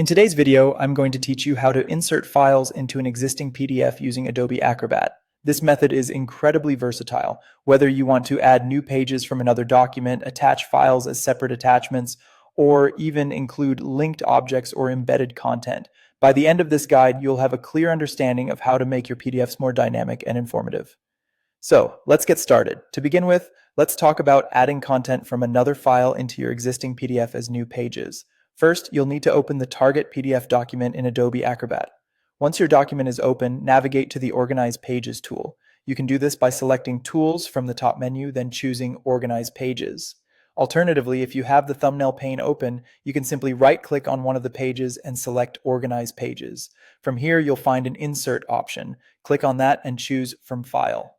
In today's video, I'm going to teach you how to insert files into an existing PDF using Adobe Acrobat. This method is incredibly versatile, whether you want to add new pages from another document, attach files as separate attachments, or even include linked objects or embedded content. By the end of this guide, you'll have a clear understanding of how to make your PDFs more dynamic and informative. So let's get started. To begin with, let's talk about adding content from another file into your existing PDF as new pages. First, you'll need to open the target PDF document in Adobe Acrobat. Once your document is open, navigate to the Organize Pages tool. You can do this by selecting Tools from the top menu, then choosing Organize Pages. Alternatively, if you have the thumbnail pane open, you can simply right-click on one of the pages and select Organize Pages. From here, you'll find an Insert option. Click on that and choose From File.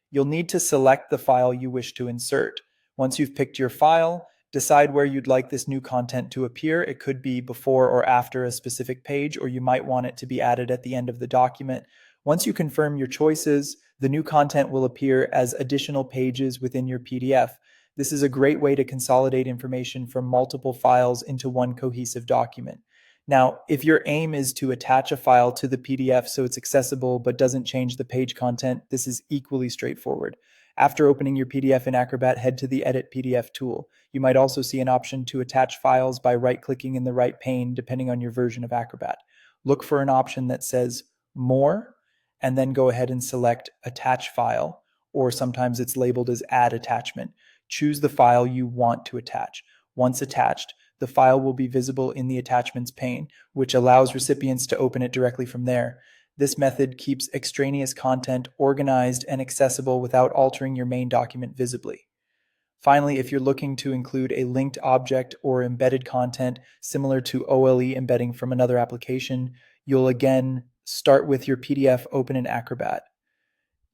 You'll need to select the file you wish to insert. Once you've picked your file, decide where you'd like this new content to appear. It could be before or after a specific page, or you might want it to be added at the end of the document. Once you confirm your choices, the new content will appear as additional pages within your PDF. This is a great way to consolidate information from multiple files into one cohesive document. Now, if your aim is to attach a file to the PDF so it's accessible but doesn't change the page content, this is equally straightforward. After opening your PDF in Acrobat, head to the Edit PDF tool. You might also see an option to attach files by right-clicking in the right pane, depending on your version of Acrobat. Look for an option that says More, and then go ahead and select Attach File, or sometimes it's labeled as Add Attachment. Choose the file you want to attach. Once attached, the file will be visible in the Attachments pane, which allows recipients to open it directly from there. This method keeps extraneous content organized and accessible without altering your main document visibly. Finally, if you're looking to include a linked object or embedded content similar to OLE embedding from another application, you'll again start with your PDF open in Acrobat.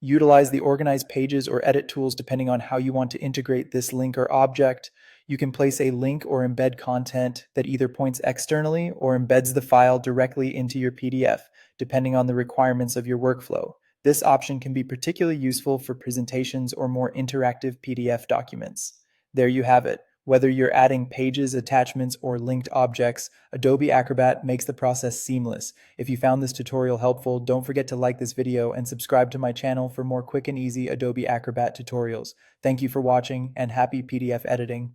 Utilize the Organize Pages or Edit tools depending on how you want to integrate this link or object. You can place a link or embed content that either points externally or embeds the file directly into your PDF, depending on the requirements of your workflow. This option can be particularly useful for presentations or more interactive PDF documents. There you have it. Whether you're adding pages, attachments, or linked objects, Adobe Acrobat makes the process seamless. If you found this tutorial helpful, don't forget to like this video and subscribe to my channel for more quick and easy Adobe Acrobat tutorials. Thank you for watching and happy PDF editing.